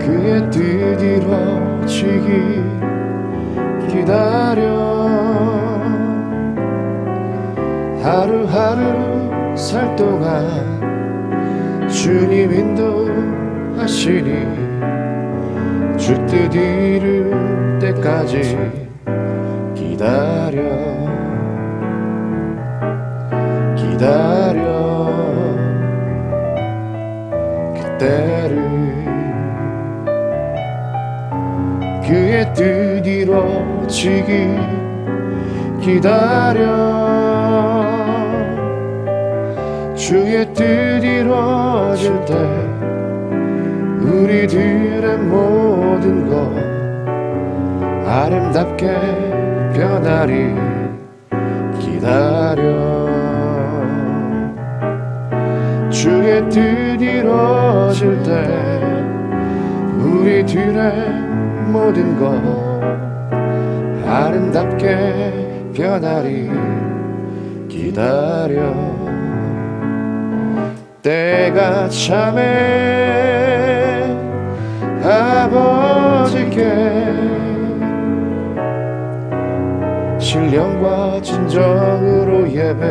그의 뜻 이루어지기 기다려. 하루하루 살 동안 주님 인도하시니 주 뜻 이룰 때까지 기다려. 기다려 그때를. 그의 뜻 이루어지기 기다려. 주의 뜻 이루어질 때 우리들의 모든 것 아름답게 변하리 기다려. 주의 뜻 이루어질 때 우리들의 모든 것 아름답게 변하리 기다려. 때가 참에 아버지께 신령과 진정으로 예배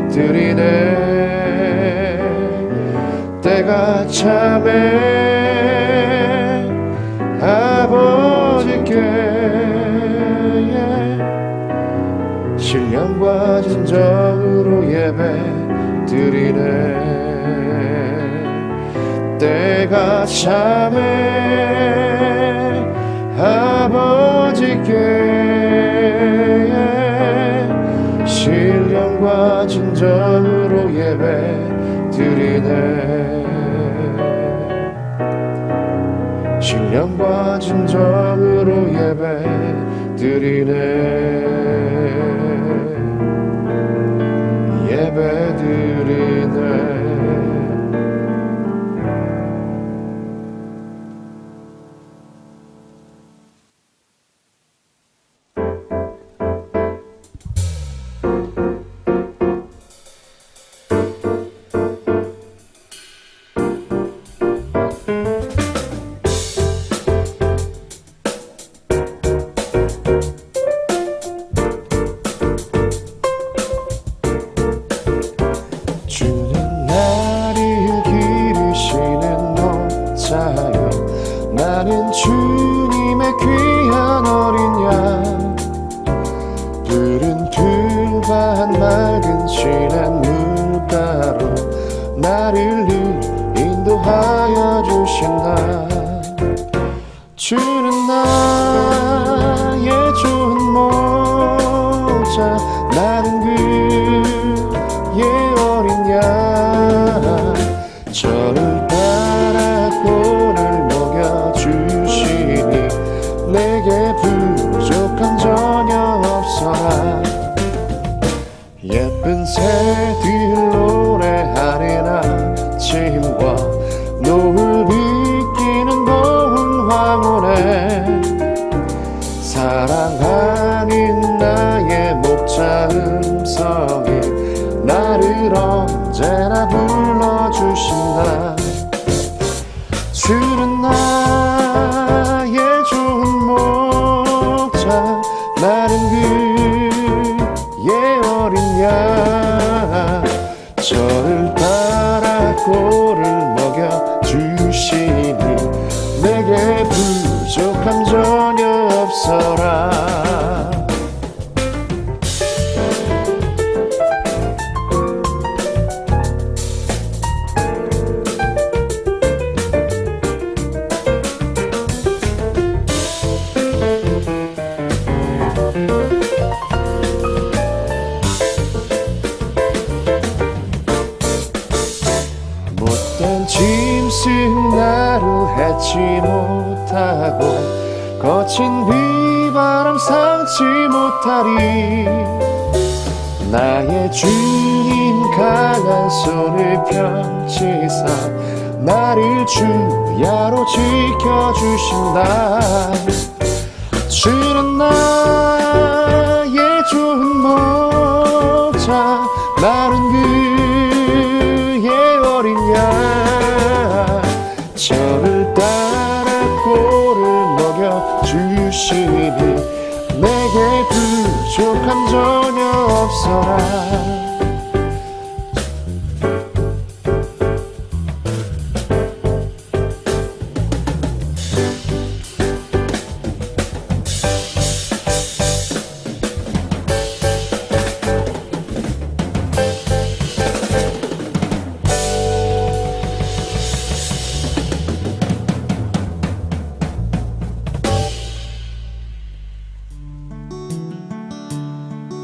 드리네. 때가 참에 아버지께 신령과 진정으로 예배 드리네. 때가 참에 아버지께 신령과 진정으로 예배 드리네. 신령과 진정으로 예배 드리네. 예배 드리네. 나는 주님의 귀한 어린 양. 푸른 풀과 맑은 진한 물가로 나를 인도하여 주신다. 주는 나의 좋은 목자. 나는 그의 어린 양. 저를 따라 꼴을 먹여주시니 내게 부족한 전혀 없어라. 예쁜 새들 노래하는 아침과 노을 비끼는 고운 황혼에 사랑하는 나의 목자 음성이 나를 언제나 불러주신다. 주는 나의 좋은 목자. 나는 그의 어린 양. 저를 따라 꼴을 먹여주시니 내게 부족함 전혀 없어라. 못된 짐승 나를 해치 못하고 거친 비바람 상치 못하리. 나의 주님 강한 손을 펼치사 나를 주야로 지켜주신다. 주는 나의 좋은 목자. 나는 그의 어린 양. 저를 따라 있어라.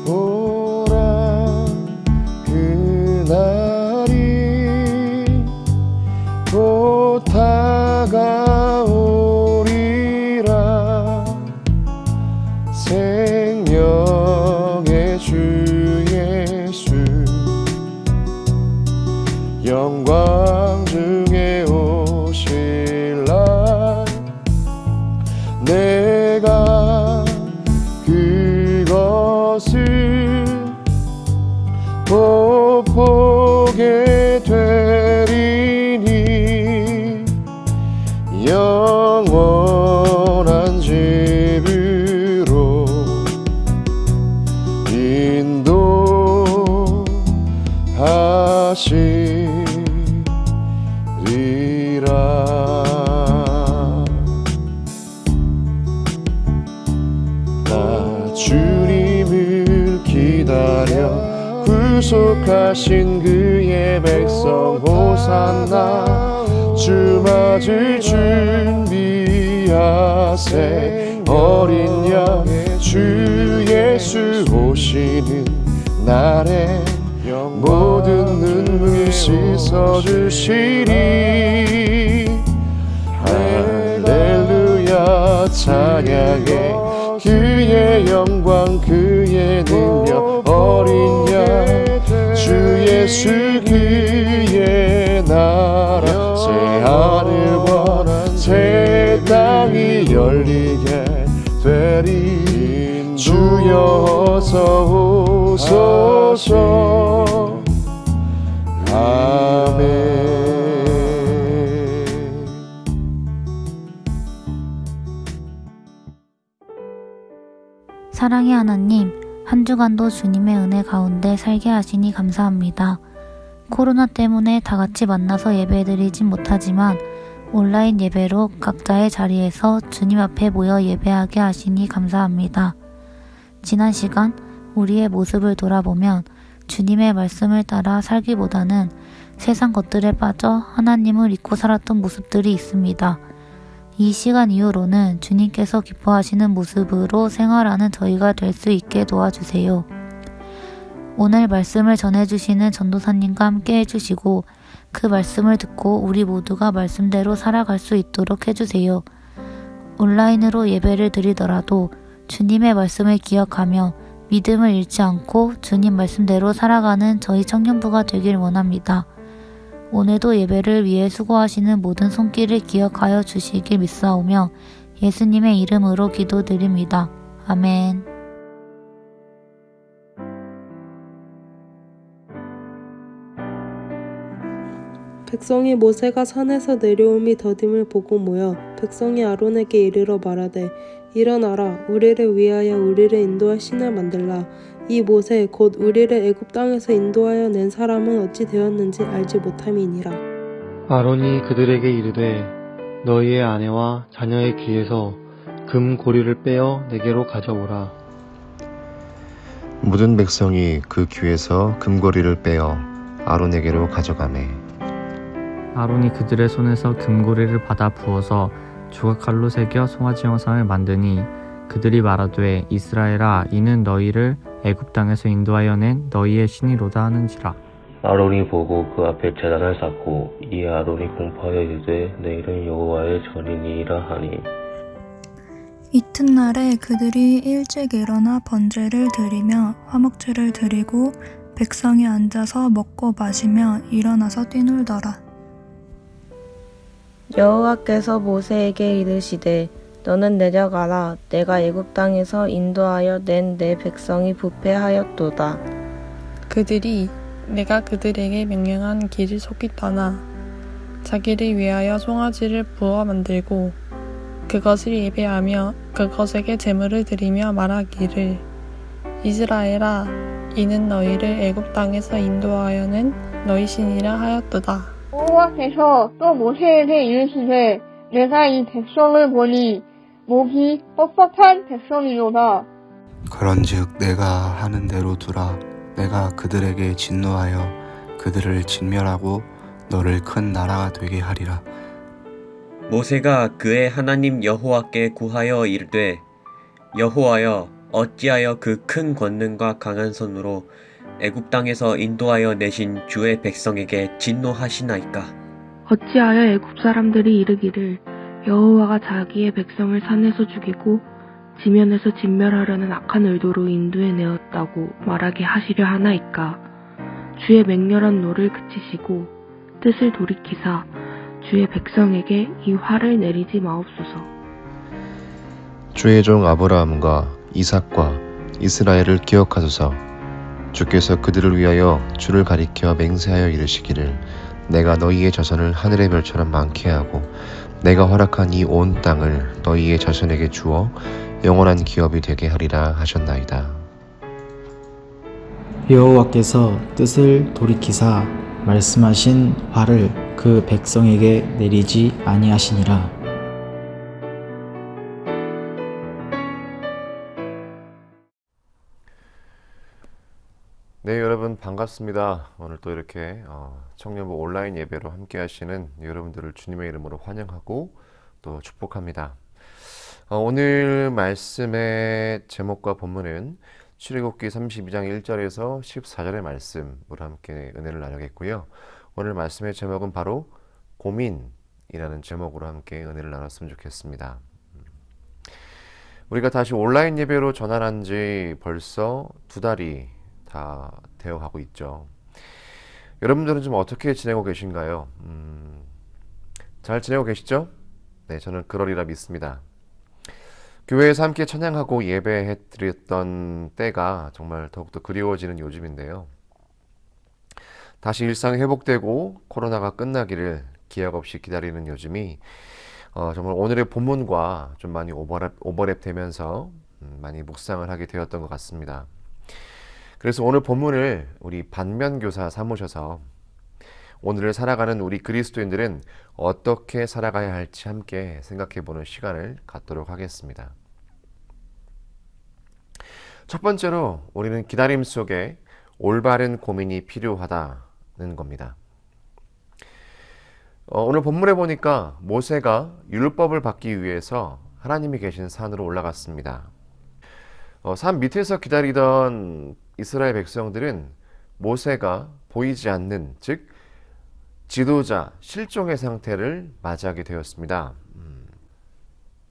보라 그날이 곧 다가오리라. 생명의 주 예수 영광 중에 오실 날 내가 그것을 곧 보게 되리니 영원한 집으로 인도하시리라. 나 주님을 기다려 구속하신 그의 백성 호산나. 주 맞을 준비하세. 어린 양 주 예수 오시는 날에 모든 눈물 씻어주시리. 할렐루야 찬양해 그의 영광 그의 능력. 어린 양 주 예수 그의 나라. 새 하늘과 새 땅이 열리게 되리. 주여 어서 오소서. 아멘. 사랑의 하나님, 한 주간도 주님의 은혜 가운데 살게 하시니 감사합니다. 코로나 때문에 다 같이 만나서 예배드리진 못하지만 온라인 예배로 각자의 자리에서 주님 앞에 모여 예배하게 하시니 감사합니다. 지난 시간 우리의 모습을 돌아보면 주님의 말씀을 따라 살기보다는 세상 것들에 빠져 하나님을 잊고 살았던 모습들이 있습니다. 이 시간 이후로는 주님께서 기뻐하시는 모습으로 생활하는 저희가 될 수 있게 도와주세요. 오늘 말씀을 전해주시는 전도사님과 함께 해주시고 그 말씀을 듣고 우리 모두가 말씀대로 살아갈 수 있도록 해주세요. 온라인으로 예배를 드리더라도 주님의 말씀을 기억하며 믿음을 잃지 않고 주님 말씀대로 살아가는 저희 청년부가 되길 원합니다. 오늘도 예배를 위해 수고하시는 모든 손길을 기억하여 주시길 믿사오며 예수님의 이름으로 기도드립니다. 아멘. 백성이 모세가 산에서 내려옴이 더딤을 보고 모여 백성이 아론에게 이르러 말하되 일어나라 우리를 위하여 우리를 인도할 신을 만들라. 이 모세 곧 우리를 애굽 땅에서 인도하여 낸 사람은 어찌 되었는지 알지 못함이니라. 아론이 그들에게 이르되 너희의 아내와 자녀의 귀에서 금 고리를 빼어 내게로 가져오라. 모든 백성이 그 귀에서 금고리를 빼어 아론에게로 가져가매 아론이 그들의 손에서 금고리를 받아 부어서 조각칼로 새겨 송아지 형상을 만드니 그들이 말하되 이스라엘아 이는 너희를 애굽 땅에서 인도하여 낸 너희의 신이로다 하는지라. 아론이 보고 그 앞에 제단을 쌓고 이 아론이 공포하여 이르되 내일은 여호와의 절이니이라 하니 이튿날에 그들이 일찍 일어나 번제를 드리며 화목제를 드리고 백성이 앉아서 먹고 마시며 일어나서 뛰놀더라. 여호와께서 모세에게 이르시되 너는 내려가라. 내가 애굽 땅에서 인도하여 낸 내 백성이 부패하였도다. 그들이 내가 그들에게 명령한 길을 속히 떠나 자기를 위하여 송아지를 부어 만들고 그것을 예배하며 그것에게 제물을 드리며 말하기를 이스라엘아 이는 너희를 애굽 땅에서 인도하여는 너희 신이라 하였도다. 여호와께서 또 모세에게 이르시되 내가 이 백성을 보니 목이 뻣뻣한 백성이로다. 그런즉 내가 하는 대로 두라. 내가 그들에게 진노하여 그들을 진멸하고 너를 큰 나라가 되게 하리라. 모세가 그의 하나님 여호와께 구하여 이르되 여호와여 어찌하여 그 큰 권능과 강한 손으로 애굽 땅에서 인도하여 내신 주의 백성에게 진노하시나이까. 어찌하여 애굽 사람들이 이르기를 여호와가 자기의 백성을 산에서 죽이고 지면에서 진멸하려는 악한 의도로 인도해 내었다고 말하게 하시려 하나이까. 주의 맹렬한 노를 그치시고 뜻을 돌이키사 주의 백성에게 이 화를 내리지 마옵소서. 주의 종 아브라함과 이삭과 이스라엘을 기억하소서. 주께서 그들을 위하여 주를 가리켜 맹세하여 이르시기를 내가 너희의 자손을 하늘의 별처럼 많게 하고 내가 허락한 이 온 땅을 너희의 자손에게 주어 영원한 기업이 되게 하리라 하셨나이다. 여호와께서 뜻을 돌이키사 말씀하신 화를 그 백성에게 내리지 아니하시니라. 네, 여러분 반갑습니다. 오늘 또 이렇게 청년부 온라인 예배로 함께 하시는 여러분들을 주님의 이름으로 환영하고 또 축복합니다. 오늘 말씀의 제목과 본문은 출애굽기 32장 1절에서 14절의 말씀으로 함께 은혜를 나누겠고요. 오늘 말씀의 제목은 바로 고민이라는 제목으로 함께 은혜를 나눴으면 좋겠습니다. 우리가 다시 온라인 예배로 전환한 지 벌써 2달이 다 되어가고 있죠. 여러분들은 좀 어떻게 지내고 계신가요? 잘 지내고 계시죠? 네, 저는 그러리라 믿습니다. 교회에서 함께 찬양하고 예배해드렸던 때가 정말 더욱더 그리워지는 요즘인데요. 다시 일상이 회복되고 코로나가 끝나기를 기약 없이 기다리는 요즘이 정말 오늘의 본문과 좀 많이 오버랩 되면서 많이 묵상을 하게 되었던 것 같습니다. 그래서 오늘 본문을 우리 반면교사 삼으셔서 오늘을 살아가는 우리 그리스도인들은 어떻게 살아가야 할지 함께 생각해보는 시간을 갖도록 하겠습니다. 첫 번째로 우리는 기다림 속에 올바른 고민이 필요하다는 겁니다. 오늘 본문에 보니까 모세가 율법을 받기 위해서 하나님이 계신 산으로 올라갔습니다. 산 밑에서 기다리던 이스라엘 백성들은 모세가 보이지 않는, 즉 지도자, 실종의 상태를 맞이하게 되었습니다.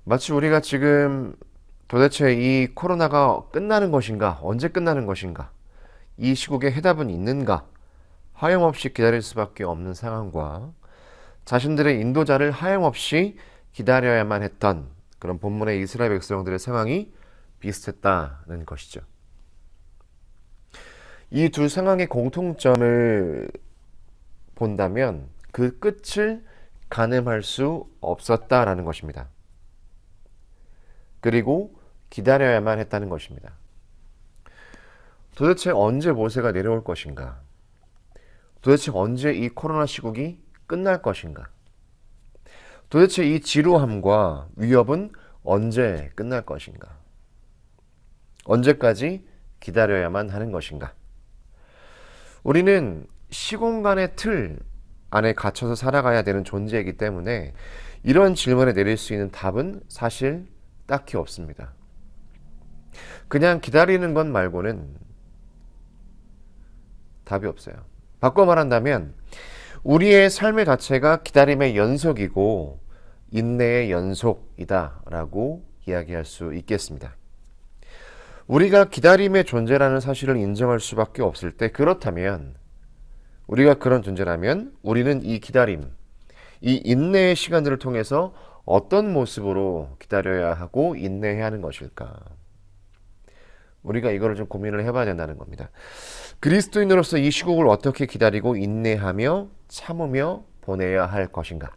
마치 우리가 지금 도대체 이 코로나가 끝나는 것인가, 언제 끝나는 것인가, 이 시국에 해답은 있는가, 하염없이 기다릴 수밖에 없는 상황과 자신들의 인도자를 하염없이 기다려야만 했던 그런 본문의 이스라엘 백성들의 상황이 비슷했다는 것이죠. 이 두 상황의 공통점을 본다면 그 끝을 가늠할 수 없었다라는 것입니다. 그리고 기다려야만 했다는 것입니다. 도대체 언제 모세가 내려올 것인가? 도대체 언제 이 코로나 시국이 끝날 것인가? 도대체 이 지루함과 위협은 언제 끝날 것인가? 언제까지 기다려야만 하는 것인가? 우리는 시공간의 틀 안에 갇혀서 살아가야 되는 존재이기 때문에 이런 질문에 내릴 수 있는 답은 사실 딱히 없습니다. 그냥 기다리는 것 말고는 답이 없어요. 바꿔 말한다면 우리의 삶의 자체가 기다림의 연속이고 인내의 연속이다라고 이야기할 수 있겠습니다. 우리가 기다림의 존재라는 사실을 인정할 수밖에 없을 때, 그렇다면 우리가 그런 존재라면 우리는 이 기다림, 이 인내의 시간들을 통해서 어떤 모습으로 기다려야 하고 인내해야 하는 것일까? 우리가 이거를 좀 고민을 해봐야 된다는 겁니다. 그리스도인으로서 이 시국을 어떻게 기다리고 인내하며 참으며 보내야 할 것인가?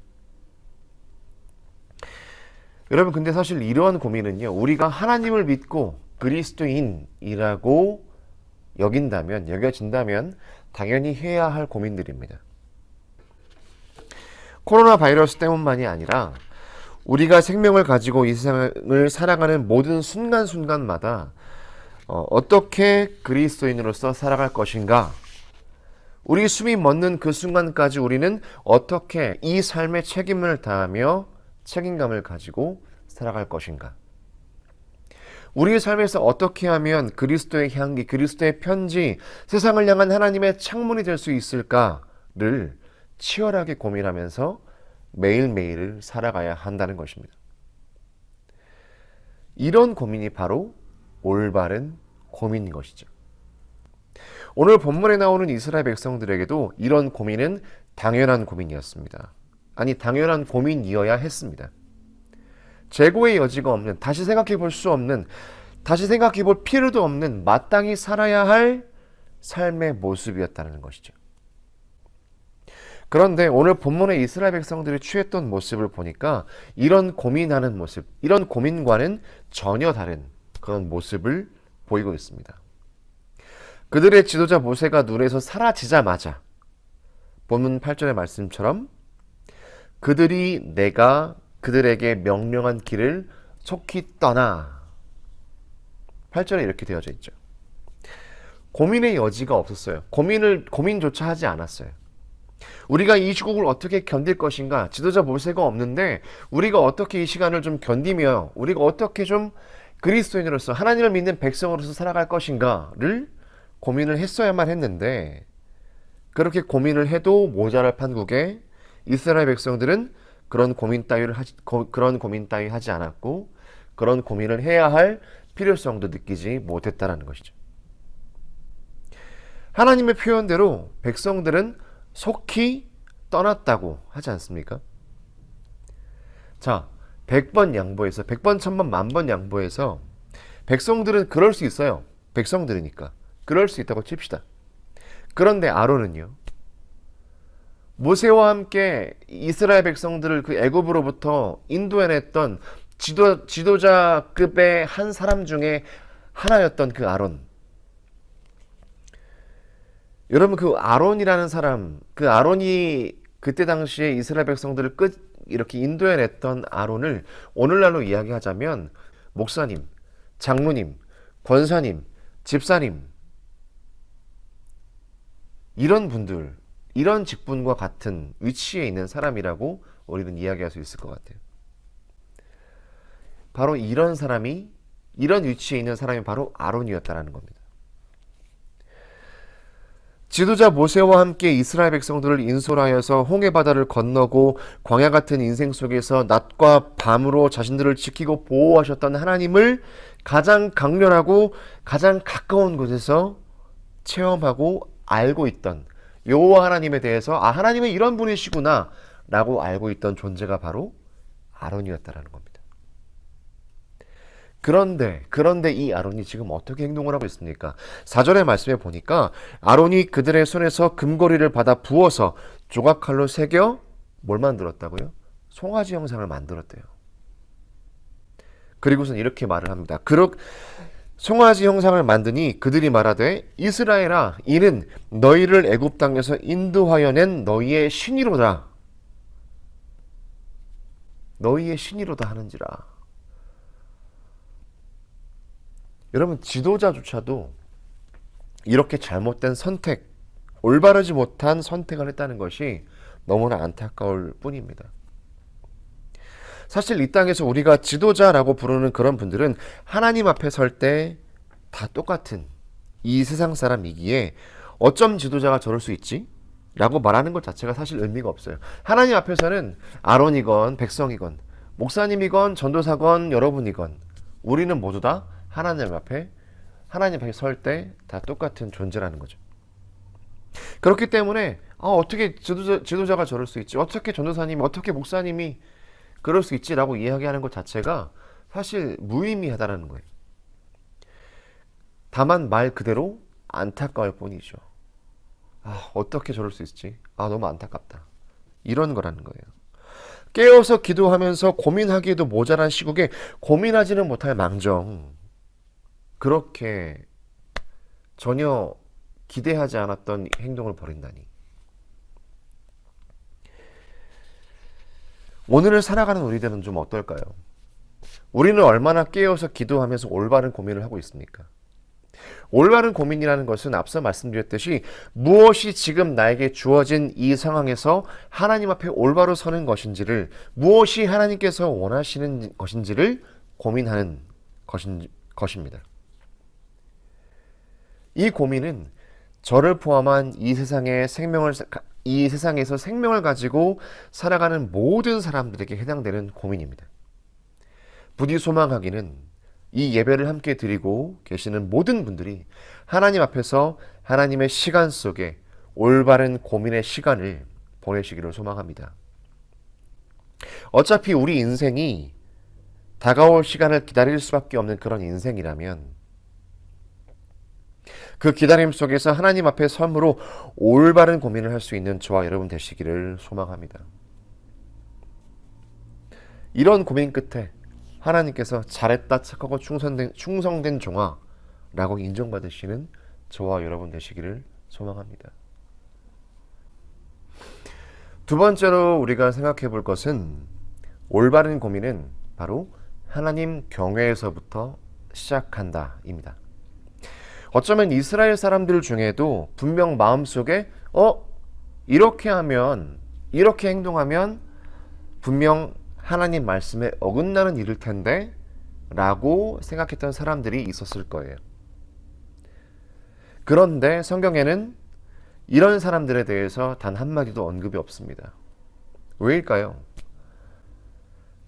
여러분, 근데 사실 이러한 고민은요, 우리가 하나님을 믿고 그리스도인이라고 여겨진다면 당연히 해야 할 고민들입니다. 코로나 바이러스 때문만이 아니라 우리가 생명을 가지고 이 세상을 살아가는 모든 순간순간마다 어떻게 그리스도인으로서 살아갈 것인가, 우리 숨이 멎는 그 순간까지 우리는 어떻게 이 삶의 책임을 다하며 책임감을 가지고 살아갈 것인가, 우리의 삶에서 어떻게 하면 그리스도의 향기, 그리스도의 편지, 세상을 향한 하나님의 창문이 될 수 있을까를 치열하게 고민하면서 매일매일을 살아가야 한다는 것입니다. 이런 고민이 바로 올바른 고민인 것이죠. 오늘 본문에 나오는 이스라엘 백성들에게도 이런 고민은 당연한 고민이었습니다. 아니, 당연한 고민이어야 했습니다. 재고의 여지가 없는, 다시 생각해 볼 수 없는, 다시 생각해 볼 필요도 없는 마땅히 살아야 할 삶의 모습이었다는 것이죠. 그런데 오늘 본문의 이스라엘 백성들이 취했던 모습을 보니까 이런 고민하는 모습, 이런 고민과는 전혀 다른 그런 모습을 보이고 있습니다. 그들의 지도자 모세가 눈에서 사라지자마자 본문 8절의 말씀처럼 그들이 내가 그들에게 명령한 길을 속히 떠나, 8절에 이렇게 되어져 있죠. 고민의 여지가 없었어요. 고민조차 하지 않았어요. 우리가 이 시국을 어떻게 견딜 것인가, 지도자 모세가 없는데 우리가 어떻게 이 시간을 좀 견디며 우리가 어떻게 좀 그리스도인으로서 하나님을 믿는 백성으로서 살아갈 것인가를 고민을 했어야만 했는데, 그렇게 고민을 해도 모자랄 판국에 이스라엘 백성들은 그런 고민 따위 하지 않았고 그런 고민을 해야 할 필요성도 느끼지 못했다는 것이죠. 하나님의 표현대로 백성들은 속히 떠났다고 하지 않습니까? 자, 100번 양보해서 100번, 1000번, 만번 양보해서 백성들은 그럴 수 있어요. 백성들이니까 그럴 수 있다고 칩시다. 그런데 아론은요, 모세와 함께 이스라엘 백성들을 그 애굽으로부터 인도해냈던 지도자급의 한 사람 중에 하나였던 그 아론. 여러분, 그 아론이라는 사람, 그 아론이 그때 당시에 이스라엘 백성들을 이렇게 인도해냈던 아론을 오늘날로 이야기하자면 목사님, 장로님, 권사님, 집사님, 이런 분들, 이런 직분과 같은 위치에 있는 사람이라고 우리는 이야기할 수 있을 것 같아요. 바로 이런 사람이, 이런 위치에 있는 사람이 바로 아론이었다는 겁니다. 지도자 모세와 함께 이스라엘 백성들을 인솔하여서 홍해바다를 건너고 광야 같은 인생 속에서 낮과 밤으로 자신들을 지키고 보호하셨던 하나님을 가장 강렬하고 가장 가까운 곳에서 체험하고 알고 있던 여호와 하나님에 대해서, 아, 하나님은 이런 분이시구나 라고 알고 있던 존재가 바로 아론이었다는 겁니다. 그런데 이 아론이 지금 어떻게 행동을 하고 있습니까? 4절의 말씀에 보니까 아론이 그들의 손에서 금고리를 받아 부어서 조각칼로 새겨 뭘 만들었다고요? 송아지 형상을 만들었대요. 그리고선 이렇게 말을 합니다. 송아지 형상을 만드니 그들이 말하되 이스라엘아, 이는 너희를 애굽 땅에서 인도하여 낸 너희의 신이로다. 너희의 신이로다 하는지라. 여러분, 지도자조차도 이렇게 잘못된 선택, 올바르지 못한 선택을 했다는 것이 너무나 안타까울 뿐입니다. 사실 이 땅에서 우리가 지도자라고 부르는 그런 분들은 하나님 앞에 설 때 다 똑같은 이 세상 사람이기에 어쩜 지도자가 저럴 수 있지? 라고 말하는 것 자체가 사실 의미가 없어요. 하나님 앞에서는 아론이건 백성이건 목사님이건 전도사건 여러분이건 우리는 모두 다 하나님 앞에 설 때 다 똑같은 존재라는 거죠. 그렇기 때문에 어떻게 지도자가 저럴 수 있지? 어떻게 전도사님이, 어떻게 목사님이 그럴 수 있지라고 이야기하는 것 자체가 사실 무의미하다는 거예요. 다만 말 그대로 안타까울 뿐이죠. 어떻게 저럴 수 있지? 너무 안타깝다. 이런 거라는 거예요. 깨어서 기도하면서 고민하기에도 모자란 시국에 고민하지는 못할 망정, 그렇게 전혀 기대하지 않았던 행동을 벌인다니. 오늘을 살아가는 우리들은 좀 어떨까요? 우리는 얼마나 깨어서 기도하면서 올바른 고민을 하고 있습니까? 올바른 고민이라는 것은 앞서 말씀드렸듯이 무엇이 지금 나에게 주어진 이 상황에서 하나님 앞에 올바로 서는 것인지를, 무엇이 하나님께서 원하시는 것인지를 고민하는 것입니다. 이 고민은 저를 포함한 이 세상에서 생명을 가지고 살아가는 모든 사람들에게 해당되는 고민입니다. 부디 소망하기는 이 예배를 함께 드리고 계시는 모든 분들이 하나님 앞에서 하나님의 시간 속에 올바른 고민의 시간을 보내시기를 소망합니다. 어차피 우리 인생이 다가올 시간을 기다릴 수밖에 없는 그런 인생이라면 그 기다림 속에서 하나님 앞에 섬으로 올바른 고민을 할 수 있는 저와 여러분 되시기를 소망합니다. 이런 고민 끝에 하나님께서 잘했다, 착하고 충성된 종아라고 인정받으시는 저와 여러분 되시기를 소망합니다. 두 번째로 우리가 생각해 볼 것은 올바른 고민은 바로 하나님 경외에서부터 시작한다입니다. 어쩌면 이스라엘 사람들 중에도 분명 마음속에 이렇게 하면, 이렇게 행동하면 분명 하나님 말씀에 어긋나는 일일 텐데 라고 생각했던 사람들이 있었을 거예요. 그런데 성경에는 이런 사람들에 대해서 단 한마디도 언급이 없습니다. 왜일까요?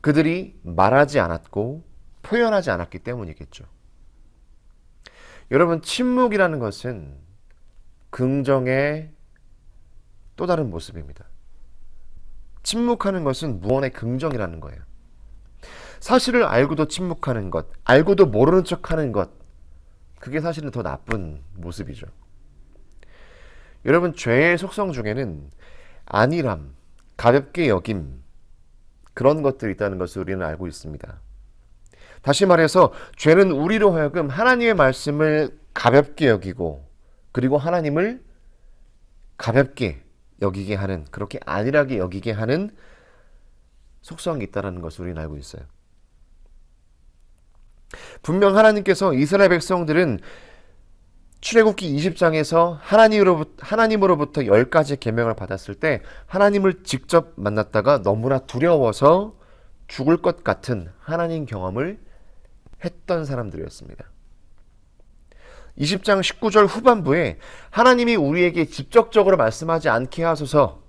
그들이 말하지 않았고 표현하지 않았기 때문이겠죠. 여러분, 침묵이라는 것은 긍정의 또 다른 모습입니다. 침묵하는 것은 무언의 긍정이라는 거예요. 사실을 알고도 침묵하는 것, 알고도 모르는 척하는 것, 그게 사실은 더 나쁜 모습이죠. 여러분, 죄의 속성 중에는 안일함, 가볍게 여김, 그런 것들이 있다는 것을 우리는 알고 있습니다. 다시 말해서 죄는 우리로 하여금 하나님의 말씀을 가볍게 여기고, 그리고 하나님을 가볍게 여기게 하는, 그렇게 안일하게 여기게 하는 속성이 있다는 것을 우리는 알고 있어요. 분명 하나님께서 이스라엘 백성들은 출애굽기 20장에서 하나님으로부터 10가지 계명을 받았을 때 하나님을 직접 만났다가 너무나 두려워서 죽을 것 같은 하나님 경험을 했던 사람들이었습니다. 20장 19절 후반부에 하나님이 우리에게 직접적으로 말씀하지 않게 하소서,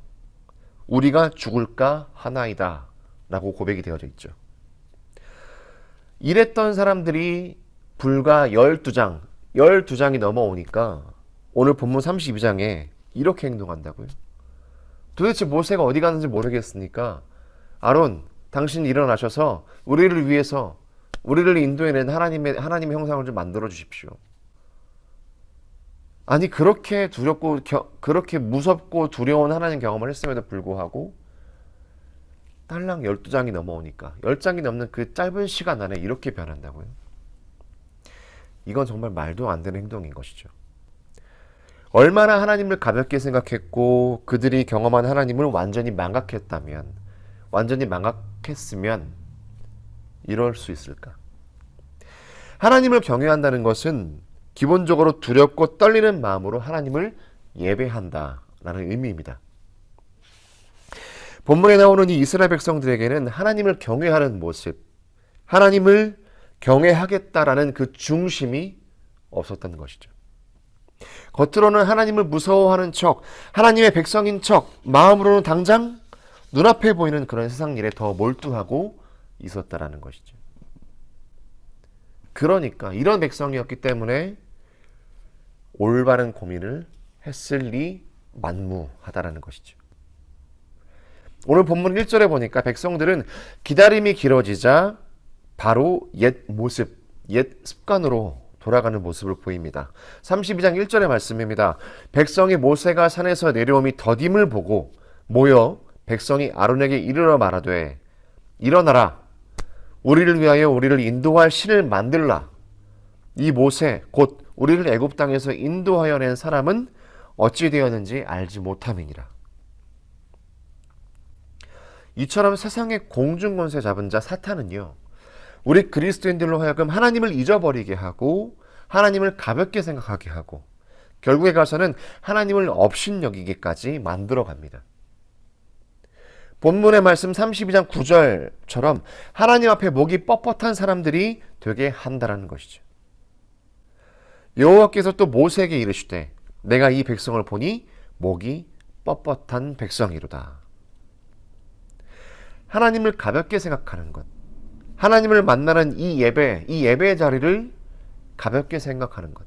우리가 죽을까 하나이다 라고 고백이 되어져 있죠. 이랬던 사람들이 불과 12장이 넘어오니까 오늘 본문 32장에 이렇게 행동한다고요. 도대체 모세가 어디 갔는지 모르겠으니까 아론, 당신 일어나셔서 우리를 위해서, 우리를 인도해낸 하나님의 형상을 좀 만들어 주십시오. 아니, 그렇게 두렵고 그렇게 무섭고 두려운 하나님 경험을 했음에도 불구하고 딸랑 12장이 넘어오니까 10장이 넘는 그 짧은 시간 안에 이렇게 변한다고요? 이건 정말 말도 안 되는 행동인 것이죠. 얼마나 하나님을 가볍게 생각했고 그들이 경험한 하나님을 완전히 망각했으면 이럴 수 있을까? 하나님을 경외한다는 것은 기본적으로 두렵고 떨리는 마음으로 하나님을 예배한다라는 의미입니다. 본문에 나오는 이 이스라엘 백성들에게는 하나님을 경외하는 모습, 하나님을 경외하겠다라는 그 중심이 없었다는 것이죠. 겉으로는 하나님을 무서워하는 척, 하나님의 백성인 척, 마음으로는 당장 눈앞에 보이는 그런 세상 일에 더 몰두하고 있었다라는 것이죠. 그러니까 이런 백성이었기 때문에 올바른 고민을 했을 리 만무하다라는 것이죠. 오늘 본문 1절에 보니까 백성들은 기다림이 길어지자 바로 옛 모습, 옛 습관으로 돌아가는 모습을 보입니다. 32장 1절의 말씀입니다. 백성이 모세가 산에서 내려옴이 더딤을 보고 모여 백성이 아론에게 이르러 말하되 일어나라, 우리를 위하여 우리를 인도할 신을 만들라. 이 모세 곧 우리를 애굽 땅에서 인도하여 낸 사람은 어찌 되었는지 알지 못함이니라. 이처럼 세상의 공중권세 잡은 자 사탄은요, 우리 그리스도인들로 하여금 하나님을 잊어버리게 하고 하나님을 가볍게 생각하게 하고 결국에 가서는 하나님을 업신여기기까지 만들어갑니다. 본문의 말씀 32장 9절처럼 하나님 앞에 목이 뻣뻣한 사람들이 되게 한다라는 것이죠. 여호와께서 또 모세에게 이르시되 내가 이 백성을 보니 목이 뻣뻣한 백성이로다. 하나님을 가볍게 생각하는 것, 하나님을 만나는 이 예배의 자리를 가볍게 생각하는 것,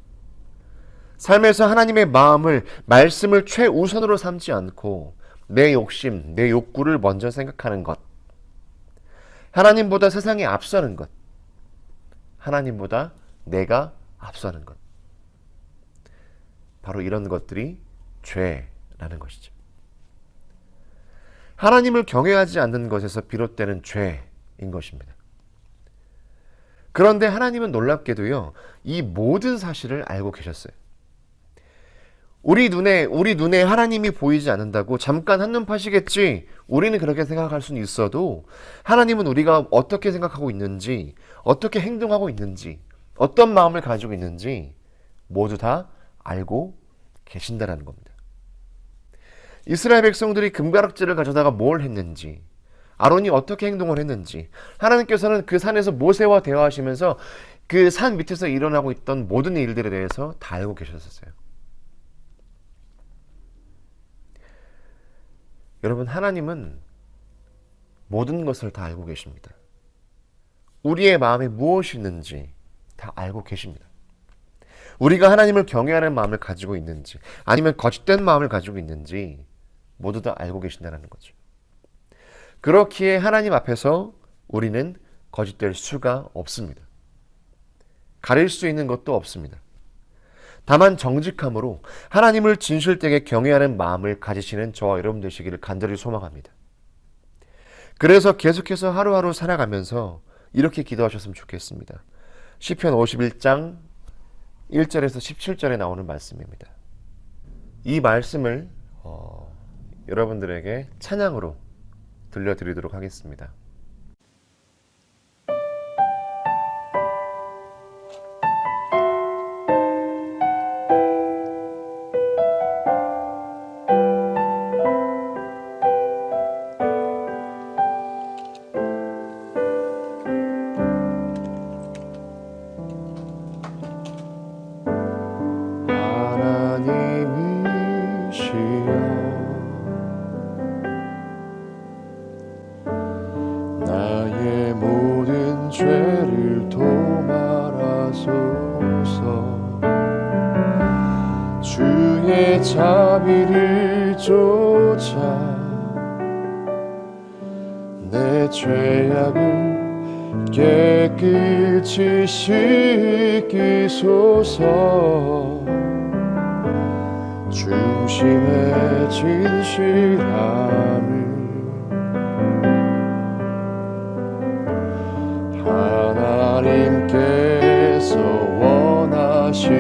삶에서 하나님의 마음을, 말씀을 최우선으로 삼지 않고 내 욕심, 내 욕구를 먼저 생각하는 것, 하나님보다 세상에 앞서는 것, 하나님보다 내가 앞서는 것, 바로 이런 것들이 죄라는 것이죠. 하나님을 경외하지 않는 것에서 비롯되는 죄인 것입니다. 그런데 하나님은 놀랍게도요, 이 모든 사실을 알고 계셨어요. 우리 눈에 하나님이 보이지 않는다고 잠깐 한눈 파시겠지, 우리는 그렇게 생각할 수는 있어도 하나님은 우리가 어떻게 생각하고 있는지, 어떻게 행동하고 있는지, 어떤 마음을 가지고 있는지 모두 다 알고 계신다는 겁니다. 이스라엘 백성들이 금가락지를 가져다가 뭘 했는지, 아론이 어떻게 행동을 했는지, 하나님께서는 그 산에서 모세와 대화하시면서 그 산 밑에서 일어나고 있던 모든 일들에 대해서 다 알고 계셨었어요. 여러분, 하나님은 모든 것을 다 알고 계십니다. 우리의 마음에 무엇이 있는지 다 알고 계십니다. 우리가 하나님을 경외하는 마음을 가지고 있는지 아니면 거짓된 마음을 가지고 있는지 모두 다 알고 계신다는 거죠. 그렇기에 하나님 앞에서 우리는 거짓될 수가 없습니다. 가릴 수 있는 것도 없습니다. 다만 정직함으로 하나님을 진실되게 경외하는 마음을 가지시는 저와 여러분 되시기를 간절히 소망합니다. 그래서 계속해서 하루하루 살아가면서 이렇게 기도하셨으면 좋겠습니다. 시편 51장 1절에서 17절에 나오는 말씀입니다. 이 말씀을 여러분들에게 찬양으로 들려드리도록 하겠습니다. 나의 모든 죄를 도말하소서. 주의 자비를 쫓아 내 죄악을 깨끗이 씻기소서. 중심의 진실함을 하나님께서 원하시오니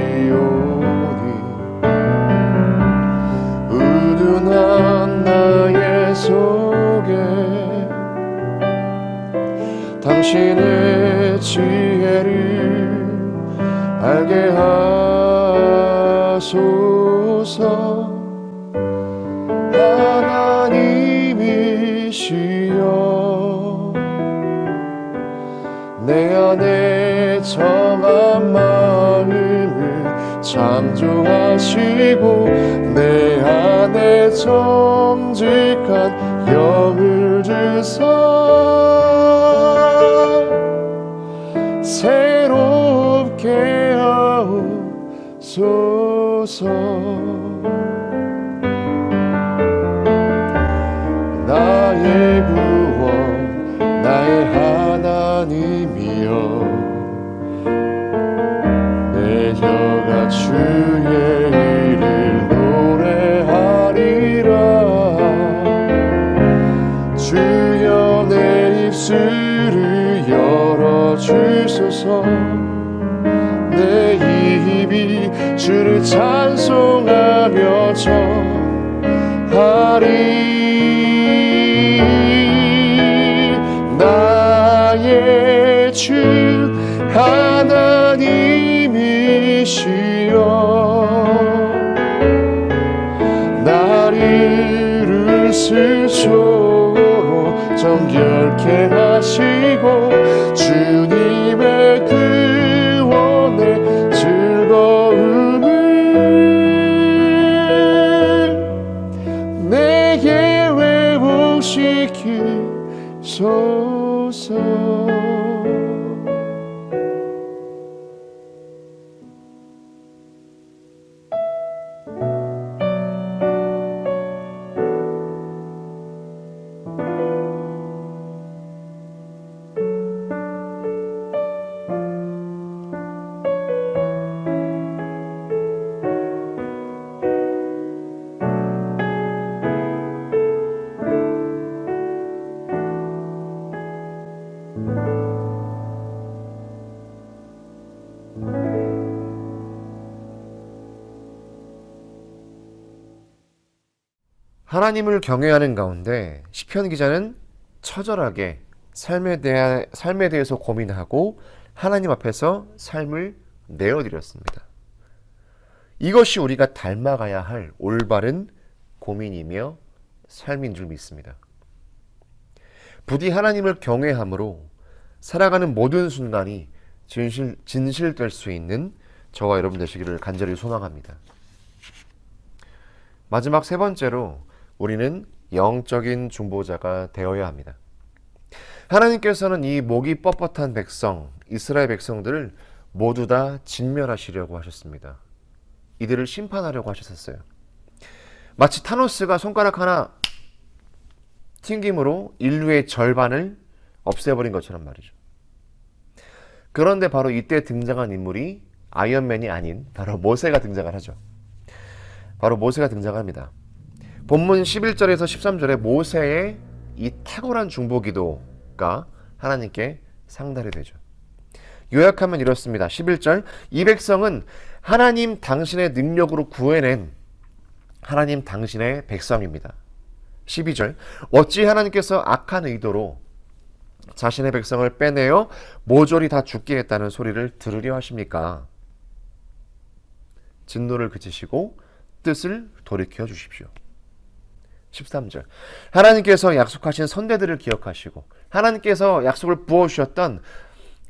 우둔한 나의 속에 당신의 지혜를 알게 하소서. 하나님이시여 내 안에 정한 마음을 창조하시고 내 안에 정직한 영을 주사 새롭게 하옵소서. 나의 구원 나의 하나님이여 내 혀가 주의 일을 노래하리라. 주여 내 입술을 열어주소서. 내 입이 주를 찬송하며 전하리. 나의 주 하나님이시여 나를 스스로 정결케 하시고 주님의 구원의 즐거움을 내게 회복시키소서. 하나님을 경외하는 가운데 시편 기자는 처절하게 삶에 대해서 고민하고 하나님 앞에서 삶을 내어드렸습니다. 이것이 우리가 닮아가야 할 올바른 고민이며 삶인 줄 믿습니다. 부디 하나님을 경외함으로 살아가는 모든 순간이 진실될 수 있는 저와 여러분 되시기를 간절히 소망합니다. 마지막 세 번째로 우리는 영적인 중보자가 되어야 합니다. 하나님께서는 이 목이 뻣뻣한 백성, 이스라엘 백성들을 모두 다 진멸하시려고 하셨습니다. 이들을 심판하려고 하셨어요. 마치 타노스가 손가락 하나 튕김으로 인류의 절반을 없애버린 것처럼 말이죠. 그런데 바로 이때 등장한 인물이 아이언맨이 아닌 바로 모세가 등장을 하죠. 바로 모세가 등장합니다. 본문 11절에서 13절에 모세의 이 탁월한 중보기도가 하나님께 상달이 되죠. 요약하면 이렇습니다. 11절, 이 백성은 하나님 당신의 능력으로 구해낸 하나님 당신의 백성입니다. 12절, 어찌 하나님께서 악한 의도로 자신의 백성을 빼내어 모조리 다 죽게 했다는 소리를 들으려 하십니까? 진노를 그치시고 뜻을 돌이켜 주십시오. 13절, 하나님께서 약속하신 선대들을 기억하시고 하나님께서 약속을 부어주셨던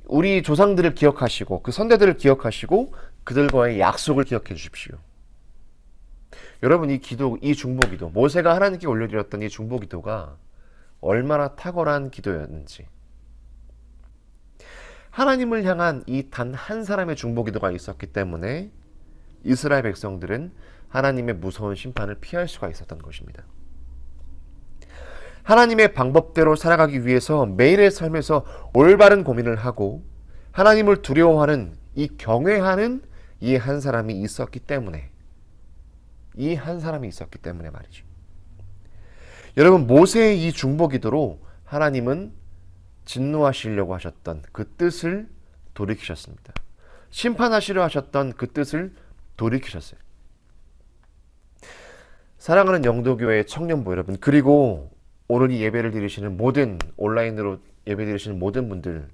우리 조상들을 기억하시고 그 선대들을 기억하시고 그들과의 약속을 기억해 주십시오. 여러분, 이 기도, 이 중보기도, 모세가 하나님께 올려드렸던 이 중보기도가 얼마나 탁월한 기도였는지, 하나님을 향한 이 단 한 사람의 중보기도가 있었기 때문에 이스라엘 백성들은 하나님의 무서운 심판을 피할 수가 있었던 것입니다. 하나님의 방법대로 살아가기 위해서 매일의 삶에서 올바른 고민을 하고 하나님을 두려워하는 이 경외하는 이 한 사람이 있었기 때문에 말이죠. 여러분, 모세의 이 중보기도로 하나님은 진노하시려고 하셨던 그 뜻을 돌이키셨습니다. 심판하시려 하셨던 그 뜻을 돌이키셨어요. 사랑하는 영도교회 청년부 여러분, 그리고 오늘 이 예배를 드리시는 모든, 온라인으로 예배 드리시는 모든 분들,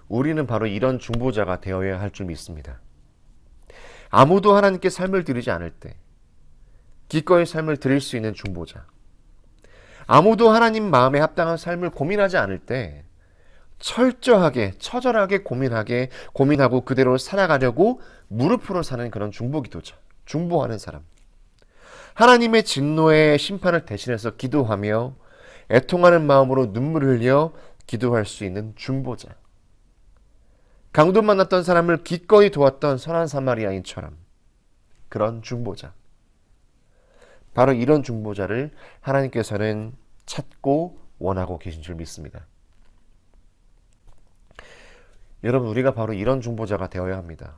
우리는 바로 이런 중보자가 되어야 할 줄 믿습니다. 아무도 하나님께 삶을 드리지 않을 때 기꺼이 삶을 드릴 수 있는 중보자, 아무도 하나님 마음에 합당한 삶을 고민하지 않을 때 철저하게, 처절하게 고민하고 그대로 살아가려고 무릎으로 사는 그런 중보기도자, 중보하는 사람, 하나님의 진노의 심판을 대신해서 기도하며 애통하는 마음으로 눈물을 흘려 기도할 수 있는 중보자, 강도 만났던 사람을 기꺼이 도왔던 선한 사마리아인처럼 그런 중보자, 바로 이런 중보자를 하나님께서는 찾고 원하고 계신 줄 믿습니다. 여러분, 우리가 바로 이런 중보자가 되어야 합니다.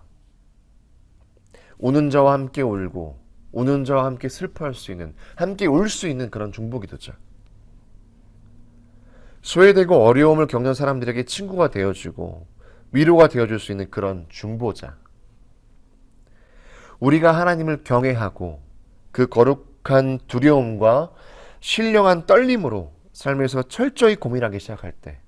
우는 자와 함께 울고 우는 자와 함께 슬퍼할 수 있는, 함께 울 수 있는 그런 중보기도자, 소외되고 어려움을 겪는 사람들에게 친구가 되어주고 위로가 되어줄 수 있는 그런 중보자. 우리가 하나님을 경외하고 그 거룩한 두려움과 신령한 떨림으로 삶에서 철저히 고민하기 시작할 때,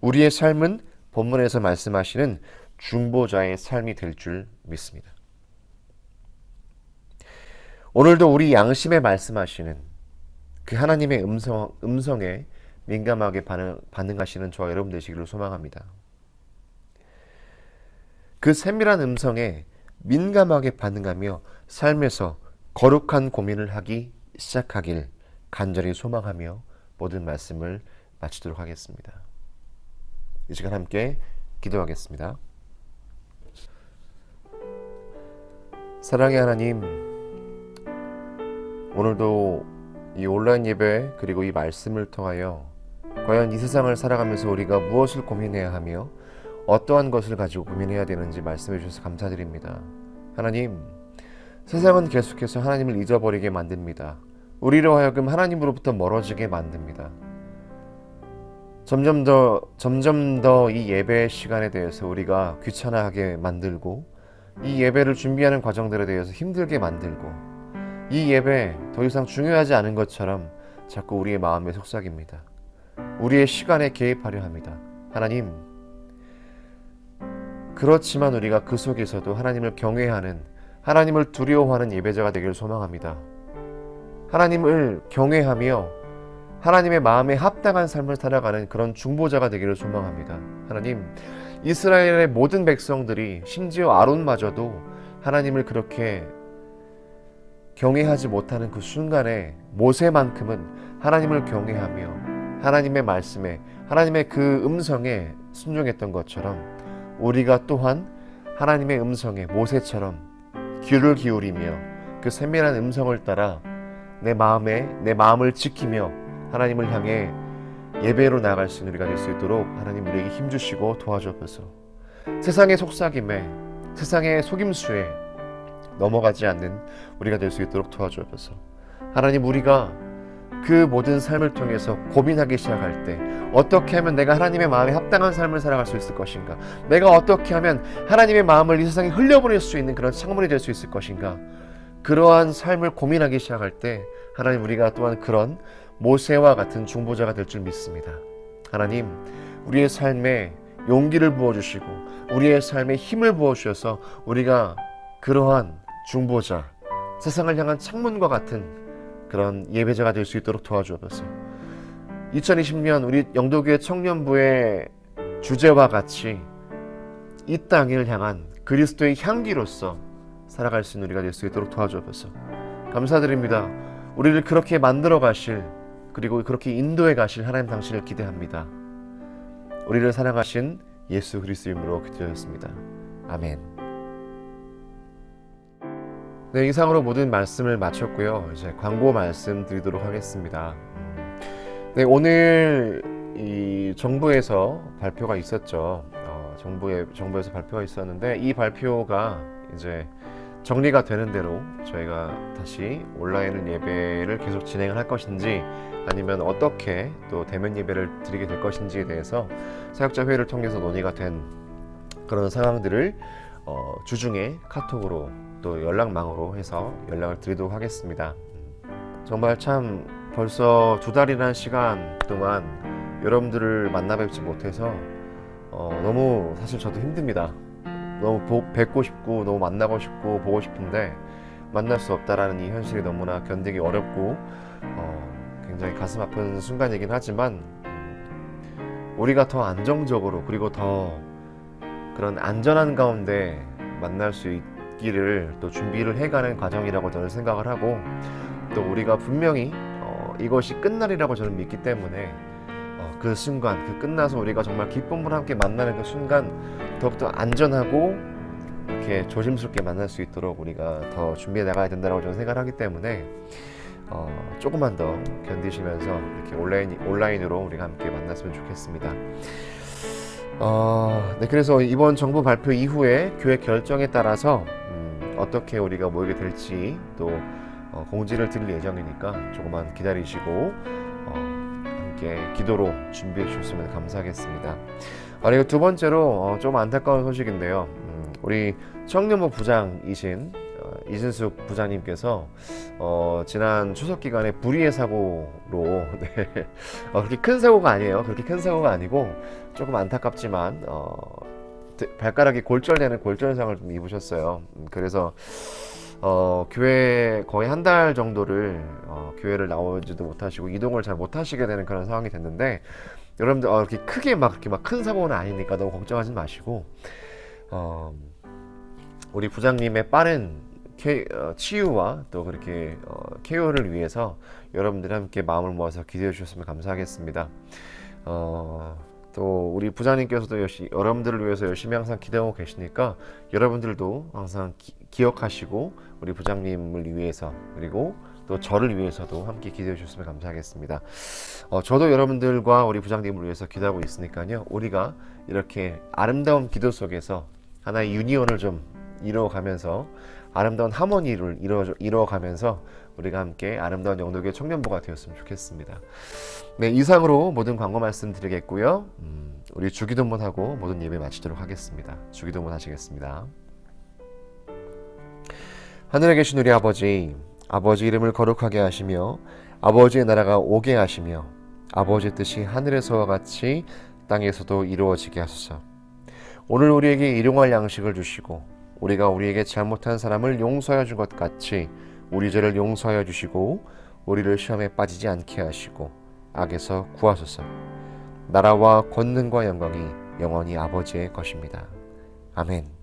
우리의 삶은 본문에서 말씀하시는 중보자의 삶이 될 줄 믿습니다. 오늘도 우리 양심에 말씀하시는 그 하나님의 음성에 민감하게 반응하시는 저와 여러분 되시기를 소망합니다. 그 세밀한 음성에 민감하게 반응하며 삶에서 거룩한 고민을 하기 시작하길 간절히 소망하며 모든 말씀을 마치도록 하겠습니다. 이 시간 함께 기도하겠습니다. 사랑의 하나님, 오늘도 이 온라인 예배 그리고 이 말씀을 통하여 과연 이 세상을 살아가면서 우리가 무엇을 고민해야 하며 어떠한 것을 가지고 고민해야 되는지 말씀해 주셔서 감사드립니다. 하나님, 세상은 계속해서 하나님을 잊어버리게 만듭니다. 우리로 하여금 하나님으로부터 멀어지게 만듭니다. 점점 더 이 예배 시간에 대해서 우리가 귀찮아하게 만들고 이 예배를 준비하는 과정들에 대해서 힘들게 만들고 이 예배 더 이상 중요하지 않은 것처럼 자꾸 우리의 마음에 속삭입니다. 우리의 시간에 개입하려 합니다. 하나님, 그렇지만 우리가 그 속에서도 하나님을 경외하는, 하나님을 두려워하는 예배자가 되기를 소망합니다. 하나님을 경외하며 하나님의 마음에 합당한 삶을 살아가는 그런 중보자가 되기를 소망합니다. 하나님, 이스라엘의 모든 백성들이 심지어 아론마저도 하나님을 그렇게 경외하지 못하는 그 순간에 모세만큼은 하나님을 경외하며 하나님의 말씀에, 하나님의 그 음성에 순종했던 것처럼 우리가 또한 하나님의 음성에 모세처럼 귀를 기울이며 그 세밀한 음성을 따라 내 마음을 지키며 하나님을 향해 예배로 나아갈 수 있는 우리가 될 수 있도록 하나님 우리에게 힘주시고 도와주옵소서. 세상의 속삭임에, 세상의 속임수에 넘어가지 않는 우리가 될 수 있도록 도와주옵소서. 하나님, 우리가 그 모든 삶을 통해서 고민하기 시작할 때 어떻게 하면 내가 하나님의 마음에 합당한 삶을 살아갈 수 있을 것인가, 내가 어떻게 하면 하나님의 마음을 이 세상에 흘려보낼 수 있는 그런 창문이 될 수 있을 것인가, 그러한 삶을 고민하기 시작할 때 하나님, 우리가 또한 그런 모세와 같은 중보자가 될 줄 믿습니다. 하나님, 우리의 삶에 용기를 부어주시고 우리의 삶에 힘을 부어주셔서 우리가 그러한 중보자, 세상을 향한 창문과 같은 그런 예배자가 될 수 있도록 도와주옵소서. 2020년 우리 영도교회 청년부의 주제와 같이 이 땅을 향한 그리스도의 향기로서 살아갈 수 있는 우리가 될 수 있도록 도와주옵소서. 감사드립니다. 우리를 그렇게 만들어 가실, 그리고 그렇게 인도해 가실 하나님 당신을 기대합니다. 우리를 사랑하신 예수 그리스도 이름으로 기도드렸습니다. 아멘. 네, 이상으로 모든 말씀을 마쳤고요. 이제 광고 말씀 드리도록 하겠습니다. 네, 오늘 이 정부에서 발표가 있었죠. 정부에서 발표가 있었는데 이 발표가 이제 정리가 되는 대로 저희가 다시 온라인 예배를 계속 진행을 할 것인지 아니면 어떻게 또 대면 예배를 드리게 될 것인지에 대해서 사역자 회의를 통해서 논의가 된 그런 상황들을 주중에 카톡으로 또 연락망으로 해서 연락을 드리도록 하겠습니다. 정말 참 벌써 2달이라는 시간 동안 여러분들을 만나 뵙지 못해서 너무 사실 저도 힘듭니다. 너무 뵙고 싶고 너무 만나고 싶고 보고 싶은데 만날 수 없다라는 이 현실이 너무나 견디기 어렵고 굉장히 가슴 아픈 순간이긴 하지만 우리가 더 안정적으로 그리고 더 그런 안전한 가운데 만날 수 있기를 또 준비를 해가는 과정이라고 저는 생각을 하고, 또 우리가 분명히 이것이 끝날이라고 저는 믿기 때문에 그 순간, 그 끝나서 우리가 정말 기쁨을 함께 만나는 그 순간 더욱더 안전하고 이렇게 조심스럽게 만날 수 있도록 우리가 더 준비해 나가야 된다고 저는 생각을 하기 때문에 조금만 더 견디시면서 이렇게 온라인으로 우리가 함께 만났으면 좋겠습니다. 네, 그래서 이번 정부 발표 이후에 교회 결정에 따라서 어떻게 우리가 모이게 될지 또 공지를 드릴 예정이니까 조금만 기다리시고 함께 기도로 준비해 주셨으면 감사하겠습니다. 그리고 두 번째로 좀 안타까운 소식인데요. 우리 청년부 부장이신 이진숙 부장님께서 지난 추석 기간에 불의의 사고로 네, 그렇게 큰 사고가 아니에요. 그렇게 큰 사고가 아니고 조금 안타깝지만 발가락이 골절되는 골절상을 좀 입으셨어요. 그래서 교회 거의 한 달 정도를 교회를 나오지도 못하시고 이동을 잘 못하시게 되는 그런 상황이 됐는데, 여러분들 이렇게 크게 막 그렇게 막 큰 사고는 아니니까 너무 걱정하지 마시고 우리 부장님의 빠른 치유와 또 그렇게 케어를 위해서 여러분들 함께 마음을 모아서 기도해 주셨으면 감사하겠습니다. 또 우리 부장님께서도 여러분들을 위해서 열심히 항상 기도하고 계시니까 여러분들도 항상 기억하시고 우리 부장님을 위해서 그리고 또 저를 위해서도 함께 기도해 주셨으면 감사하겠습니다. 저도 여러분들과 우리 부장님을 위해서 기도하고 있으니까요. 우리가 이렇게 아름다운 기도 속에서 하나의 유니온을 좀 이루어가면서 아름다운 하모니를 이루어가면서 우리가 함께 아름다운 영도교회 청년부가 되었으면 좋겠습니다. 네, 이상으로 모든 광고 말씀드리겠고요. 우리 주기도문 하고 모든 예배 마치도록 하겠습니다. 주기도문 하시겠습니다. 하늘에 계신 우리 아버지, 아버지 이름을 거룩하게 하시며 아버지의 나라가 오게 하시며 아버지의 뜻이 하늘에서와 같이 땅에서도 이루어지게 하소서. 오늘 우리에게 일용할 양식을 주시고 우리가 우리에게 잘못한 사람을 용서하여 준 것 같이 우리 죄를 용서하여 주시고 우리를 시험에 빠지지 않게 하시고 악에서 구하소서. 나라와 권능과 영광이 영원히 아버지의 것입니다. 아멘.